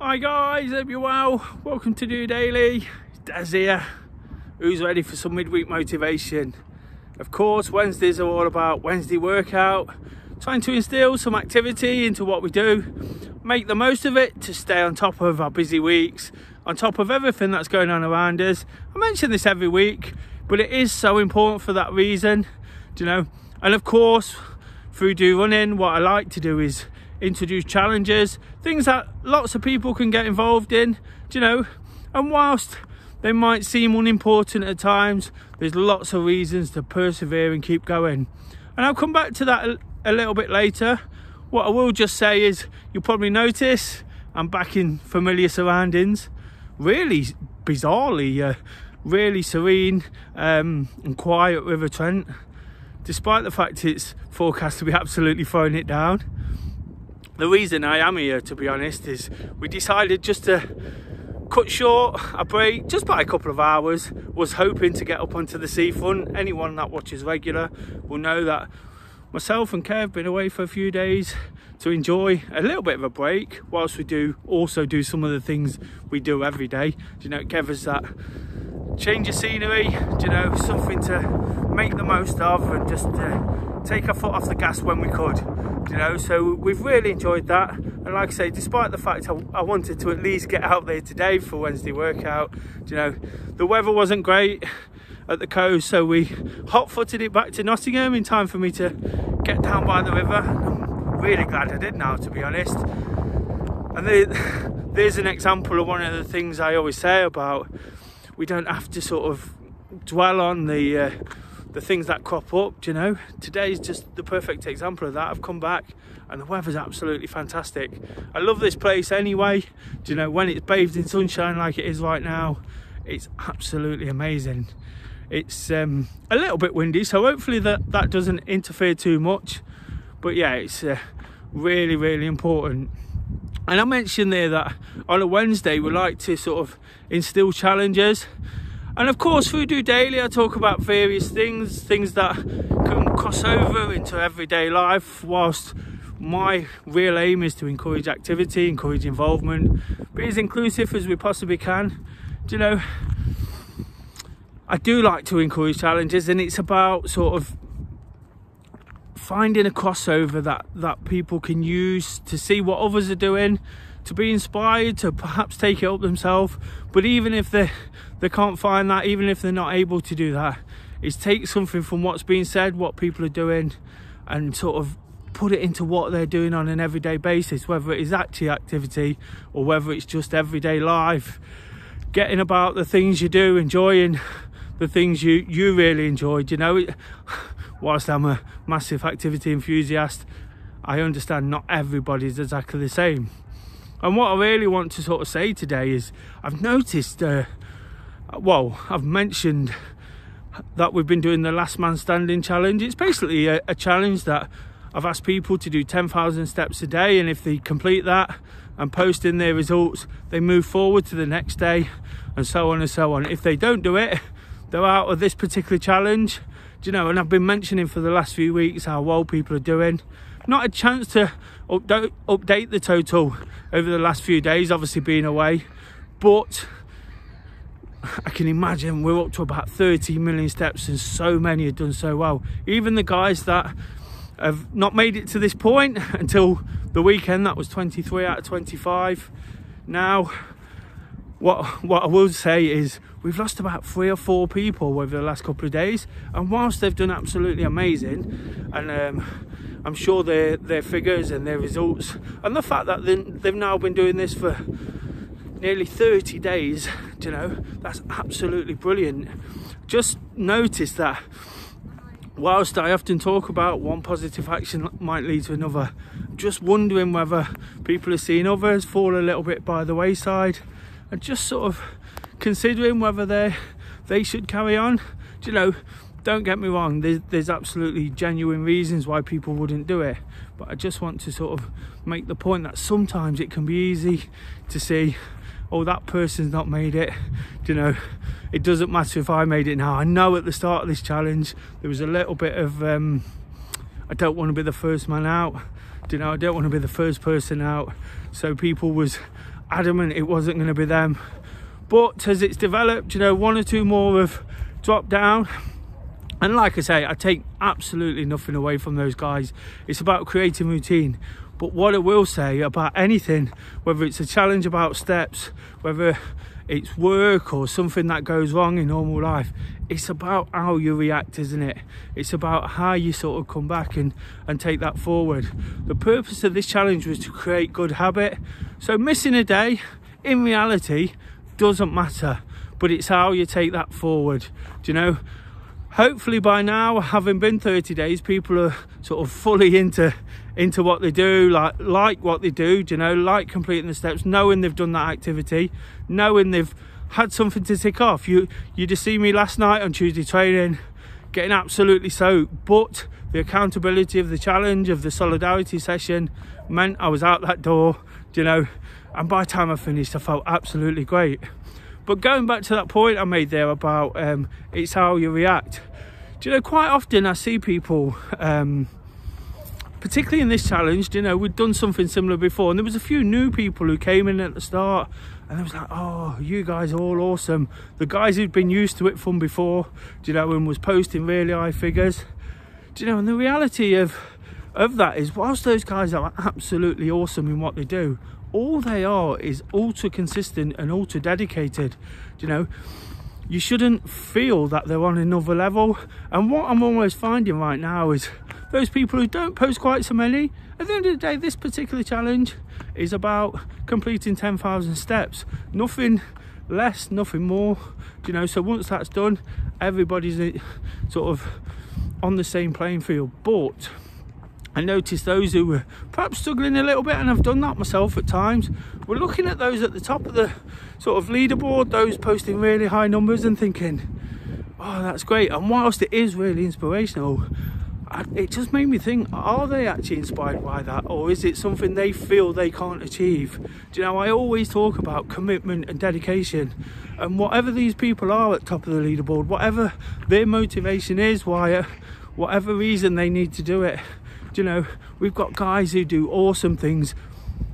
Hi guys, hope you're well. Welcome to DOdaily. It's Des here. Who's ready for some midweek motivation? Of course, Wednesdays are all about Wednesday workout, trying to instill some activity into what we do, make the most of it to stay on top of our busy weeks, on top of everything that's going on around us. I mention this every week, but it is so important for that reason, and of course, through Do Running, what I like to do is introduce challenges, things that lots of people can get involved in, and whilst they might seem unimportant at times, there's lots of reasons to persevere and keep going. And I'll come back to that a little bit later. What I will just say is, you'll probably notice I'm back in familiar surroundings, really bizarrely, really serene and quiet River Trent, despite the fact it's forecast to be absolutely throwing it down. The reason I am here, to be honest, is we decided just to cut short a break just by a couple of hours. Was hoping to get up onto the seafront. Anyone that watches regular will know that myself and Kev have been away for a few days to enjoy a little bit of a break, whilst we also do some of the things we do every day. Kev has that change of scenery, something to make the most of, and just take our foot off the gas when we could, so we've really enjoyed that. And like I say, despite the fact I wanted to at least get out there today for Wednesday workout, the weather wasn't great at the coast, so we hot-footed it back to Nottingham in time for me to get down by the river. I'm really glad I did now, to be honest. And there's an example of one of the things I always say about, we don't have to sort of dwell on the things that crop up. Today's just the perfect example of that. I've come back and the weather's absolutely fantastic. I love this place anyway. When it's bathed in sunshine like it is right now, it's absolutely amazing. It's a little bit windy, so hopefully that doesn't interfere too much, but yeah, it's really, really important. And I mentioned there that on a Wednesday we like to sort of instill challenges. And of course, through DOdaily, I talk about various things that can cross over into everyday life, whilst my real aim is to encourage activity, encourage involvement, be as inclusive as we possibly can. I do like to encourage challenges, and it's about sort of finding a crossover that people can use to see what others are doing, to be inspired, to perhaps take it up themselves. But even if they can't find that, even if they're not able to do that, is take something from what's being said, what people are doing, and sort of put it into what they're doing on an everyday basis, whether it is actually activity or whether it's just everyday life, getting about the things you do, enjoying the things you really enjoy. Whilst I'm a massive activity enthusiast, I understand not everybody's exactly the same. And what I really want to sort of say today is, I've noticed, I've mentioned that we've been doing the last man standing challenge. It's basically a challenge that I've asked people to do 10,000 steps a day, and if they complete that and post in their results, they move forward to the next day, and so on and so on. If they don't do it, they're out of this particular challenge. And I've been mentioning for the last few weeks how well people are doing. Not a chance to update the total over the last few days, obviously being away, but I can imagine we're up to about 30 million steps, and so many have done so well. Even the guys that have not made it to this point until the weekend, that was 23 out of 25. Now, what I will say is, we've lost about 3 or 4 people over the last couple of days, and whilst they've done absolutely amazing, and I'm sure their figures and their results, and the fact that they've now been doing this for nearly 30 days, that's absolutely brilliant. Just notice that whilst I often talk about one positive action might lead to another, I'm just wondering whether people are seeing others fall a little bit by the wayside, and just sort of considering whether they should carry on. Don't get me wrong, there's absolutely genuine reasons why people wouldn't do it, but I just want to sort of make the point that sometimes it can be easy to see, oh, that person's not made it. It doesn't matter if I made it now. I know at the start of this challenge there was a little bit of I don't want to be the first man out. I don't want to be the first person out, so people was adamant it wasn't going to be them. But as it's developed, you know, one or two more have dropped down. And like I say, I take absolutely nothing away from those guys. It's about creating routine. But what I will say about anything, whether it's a challenge about steps, whether it's work or something that goes wrong in normal life, it's about how you react, isn't it? It's about how you sort of come back and take that forward. The purpose of this challenge was to create good habit. So missing a day, in reality, doesn't matter, but it's how you take that forward. Do you know? Hopefully by now, having been 30 days, people are sort of fully into what they do, like what they do, you know, like completing the steps, knowing they've done that activity, knowing they've had something to tick off. You just see me last night on Tuesday training, getting absolutely soaked, but the accountability of the challenge, of the solidarity session, meant I was out that door, you know, and by the time I finished, I felt absolutely great. But going back to that point I made there about it's how you react. Do you know, quite often I see people, particularly in this challenge, you know, we'd done something similar before, and there was a few new people who came in at the start, and I was like, oh, you guys are all awesome. The guys who'd been used to it from before, do you know, and was posting really high figures. Do you know, and the reality of that is, whilst those guys are absolutely awesome in what they do, all they are is ultra consistent and ultra dedicated. You know, you shouldn't feel that they're on another level. And what I'm almost finding right now is those people who don't post quite so many, at the end of the day, this particular challenge is about completing 10,000 steps. Nothing less, nothing more. You know, so once that's done, everybody's sort of on the same playing field. But I noticed those who were perhaps struggling a little bit, and I've done that myself at times. We're looking at those at the top of the sort of leaderboard, those posting really high numbers, and thinking, oh, that's great. And whilst it is really inspirational, it just made me think, are they actually inspired by that, or is it something they feel they can't achieve? Do you know, I always talk about commitment and dedication, and whatever these people are at top of the leaderboard, whatever their motivation is, whatever reason they need to do it, you know, we've got guys who do awesome things.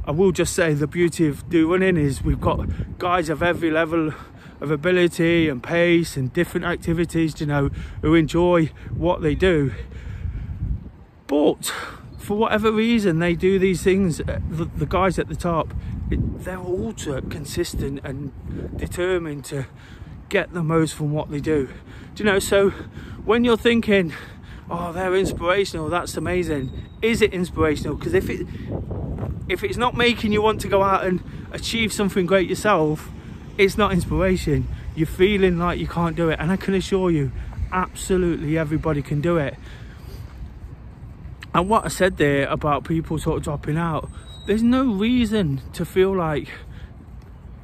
I will just say the beauty of do running is we've got guys of every level of ability and pace and different activities, you know, who enjoy what they do. But for whatever reason they do these things, the guys at the top, they're ultra consistent and determined to get the most from what they do. Do you know, so when you're thinking, oh, they're inspirational, that's amazing, is it inspirational? Because if it's not making you want to go out and achieve something great yourself, it's not inspiration. You're feeling like you can't do it, and I can assure you, absolutely everybody can do it. And what I said there about people sort of dropping out, there's no reason to feel like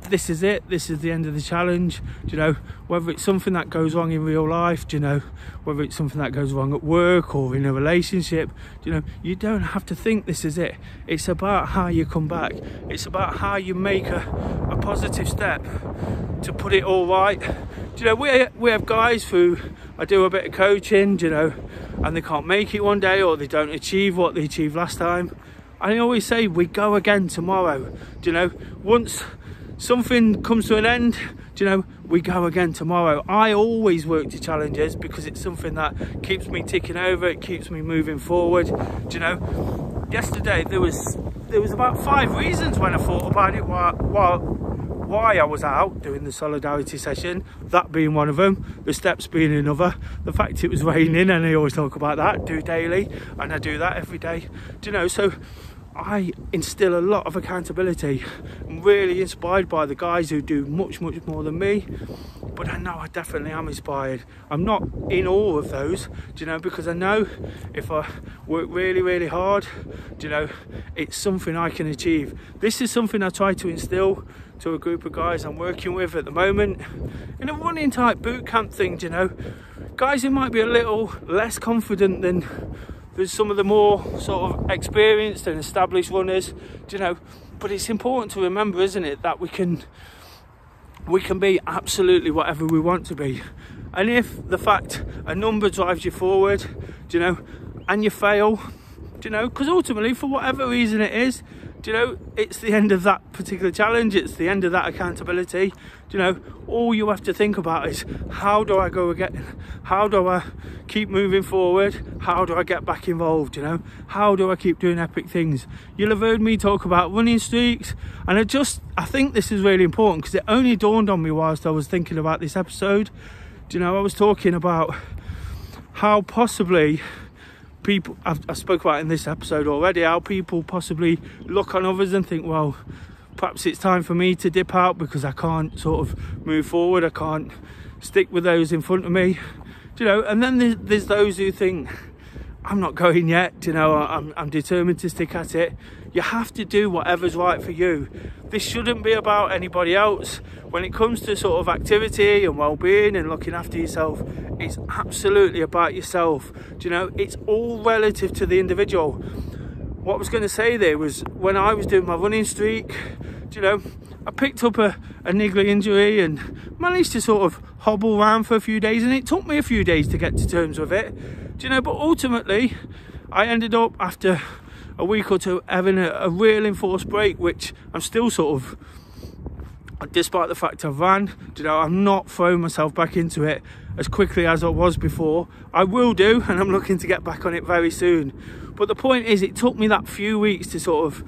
this is it, this is the end of the challenge. Do you know, whether it's something that goes wrong in real life, do you know, whether it's something that goes wrong at work or in a relationship, do you know, you don't have to think this is it. It's about how you come back. It's about how you make a positive step to put it all right. Do you know, we have guys who I do a bit of coaching, do you know, and they can't make it one day, or they don't achieve what they achieved last time. I always say we go again tomorrow. Do you know, once something comes to an end, do you know, we go again tomorrow. I always work to challenges because it's something that keeps me ticking over, it keeps me moving forward. Do you know, yesterday there was about 5 reasons when I thought about it why I was out doing the solidarity session, that being one of them, the steps being another, the fact it was raining, and I always talk about that, do daily, and I do that every day. Do you know, so I instill a lot of accountability. I'm really inspired by the guys who do much more than me, but I know I definitely am inspired. I'm not in awe of those, do you know, because I know if I work really hard, do you know, it's something I can achieve. This is something I try to instill to a group of guys I'm working with at the moment in a running type boot camp thing, do you know, guys who might be a little less confident than there's some of the more sort of experienced and established runners, do you know, but it's important to remember, isn't it, that we can be absolutely whatever we want to be. And if the fact a number drives you forward, do you know, and you fail, do you know, because ultimately for whatever reason it is, do you know, it's the end of that particular challenge, it's the end of that accountability. Do you know, all you have to think about is, how do I go again? How do I keep moving forward? How do I get back involved? You know, how do I keep doing epic things? You'll have heard me talk about running streaks, and I think this is really important, because it only dawned on me whilst I was thinking about this episode. Do you know, I was talking about how possibly people, I spoke about in this episode already, how people possibly look on others and think, well, perhaps it's time for me to dip out because I can't sort of move forward, I can't stick with those in front of me. Do you know, and then there's those who think, I'm not going yet, do you know, I'm determined to stick at it. You have to do whatever's right for you. This shouldn't be about anybody else. When it comes to sort of activity and well-being and looking after yourself, it's absolutely about yourself. Do you know, it's all relative to the individual. What I was going to say there was, when I was doing my running streak, do you know, I picked up a niggly injury and managed to sort of hobble around for a few days, and it took me a few days to get to terms with it. Do you know, but ultimately I ended up, after a week or two, having a real enforced break, which I'm still sort of, despite the fact I've ran, do you know, I'm not throwing myself back into it as quickly as I was before. I will do, and I'm looking to get back on it very soon. But the point is, it took me that few weeks to sort of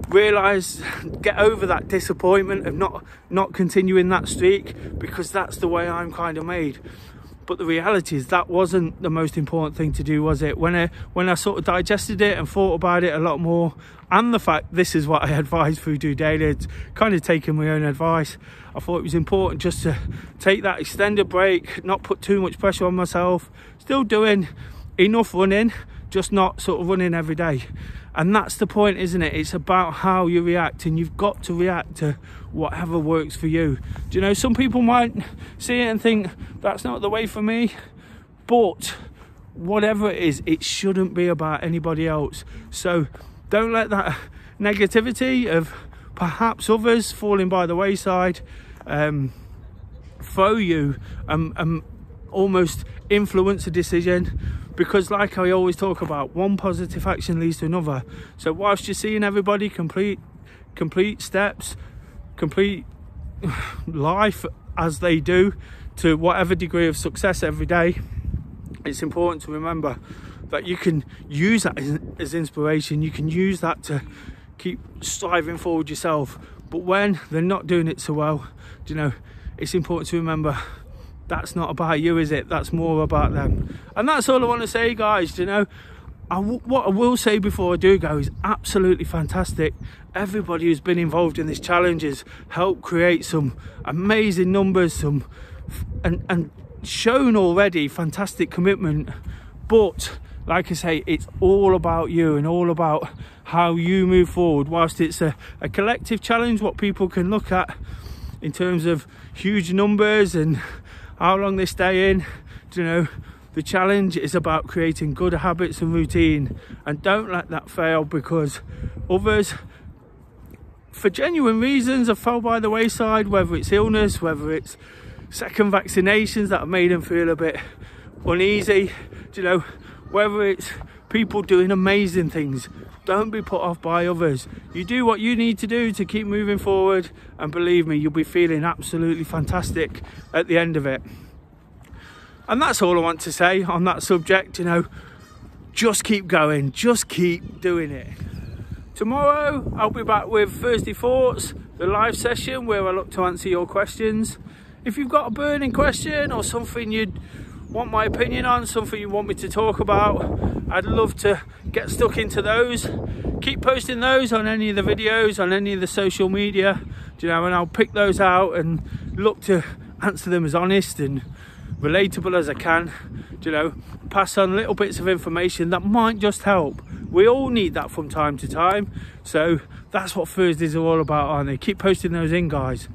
realise, get over that disappointment of not continuing that streak, because that's the way I'm kind of made. But the reality is, that wasn't the most important thing to do, was it? When I sort of digested it and thought about it a lot more, and the fact this is what I advise through DOdaily, it's kind of taking my own advice, I thought it was important just to take that extended break, not put too much pressure on myself, still doing enough running, just not sort of running every day. And that's the point, isn't it? It's about how you react, and you've got to react to whatever works for you. Do you know, some people might see it and think, that's not the way for me, but whatever it is, it shouldn't be about anybody else. So don't let that negativity of perhaps others falling by the wayside throw you and almost influence a decision. Because like I always talk about, one positive action leads to another. So whilst you're seeing everybody complete steps, complete life as they do, to whatever degree of success every day, it's important to remember that you can use that as inspiration. You can use that to keep striving forward yourself. But when they're not doing it so well, you know, it's important to remember, that's not about you, is it? That's more about them. And that's all I want to say, guys. You know, what I will say before I do go is, absolutely fantastic. Everybody who's been involved in this challenge has helped create some amazing numbers, and shown already fantastic commitment. But like I say, it's all about you and all about how you move forward. Whilst it's a collective challenge, what people can look at in terms of huge numbers and how long they stay in, you know, the challenge is about creating good habits and routine. And don't let that fail, because others, for genuine reasons, have fell by the wayside, whether it's illness, whether it's second vaccinations that have made them feel a bit uneasy, you know, whether it's people doing amazing things. Don't be put off by others. You do what you need to do to keep moving forward, and believe me, you'll be feeling absolutely fantastic at the end of it. And that's all I want to say on that subject. You know, just keep going, just keep doing it. Tomorrow I'll be back with Thursday Thoughts, the live session where I look to answer your questions. If you've got a burning question or something you'd want my opinion on, something you want me to talk about, I'd love to get stuck into those. Keep posting those on any of the videos, on any of the social media, you know, and I'll pick those out and look to answer them as honest and relatable as I can. You know, pass on little bits of information that might just help. We all need that from time to time. So that's what Thursdays are all about, aren't they? Keep posting those in, guys.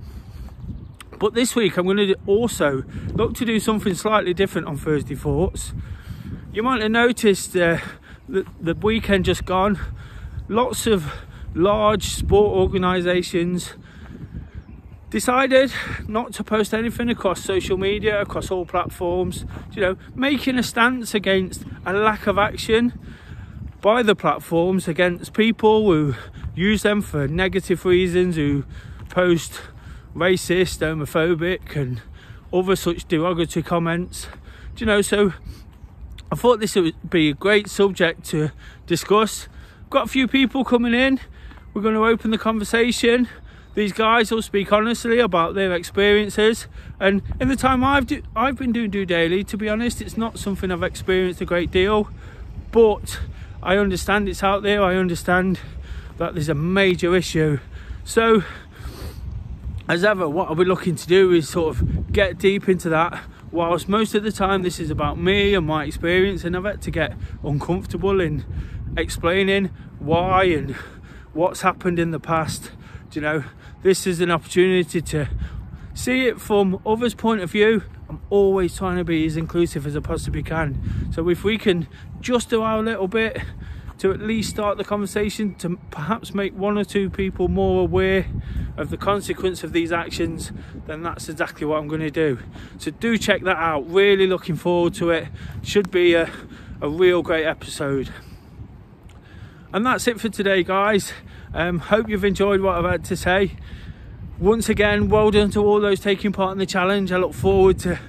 But this week I'm going to also look to do something slightly different on Thursday Thoughts. You might have noticed the weekend just gone, lots of large sport organisations decided not to post anything across social media, across all platforms, you know, making a stance against a lack of action by the platforms against people who use them for negative reasons, who post racist, homophobic and other such derogatory comments. Do you know, so I thought this would be a great subject to discuss. Got a few people coming in. We're going to open the conversation. These guys will speak honestly about their experiences, and in the time I've been doing DOdaily, to be honest, it's not something I've experienced a great deal, but I understand it's out there. I understand that there's a major issue. So as ever, what I'll be looking to do is sort of get deep into that, whilst most of the time this is about me and my experience, and I've had to get uncomfortable in explaining why and what's happened in the past. You know, this is an opportunity to see it from others' point of view. I'm always trying to be as inclusive as I possibly can. So if we can just do our little bit to at least start the conversation, to perhaps make one or two people more aware of the consequence of these actions, then that's exactly what I'm going to do. So do check that out. Really looking forward to it. Should be a real great episode. And that's it for today, guys. Hope you've enjoyed what I've had to say. Once again, well done to all those taking part in the challenge. I look forward to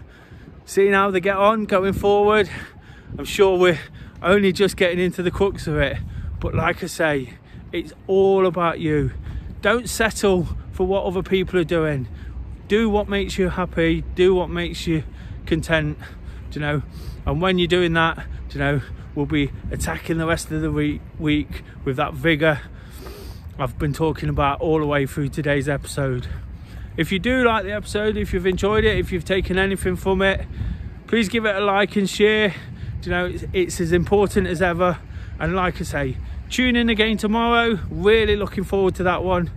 seeing how they get on going forward. I'm sure we're only just getting into the crux of it, but like I say, it's all about you. Don't settle for what other people are doing. Do what makes you happy, do what makes you content, you know, and when you're doing that, you know, we'll be attacking the rest of the week with that vigor I've been talking about all the way through today's episode. If you do like the episode, if you've enjoyed it, if you've taken anything from it, please give it a like and share. You know, it's as important as ever. And like I say, tune in again tomorrow. Really looking forward to that one.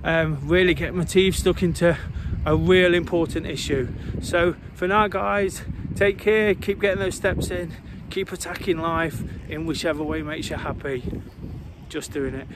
Really getting my teeth stuck into a real important issue. So for now, guys, take care, keep getting those steps in, keep attacking life in whichever way makes you happy. Just doing it.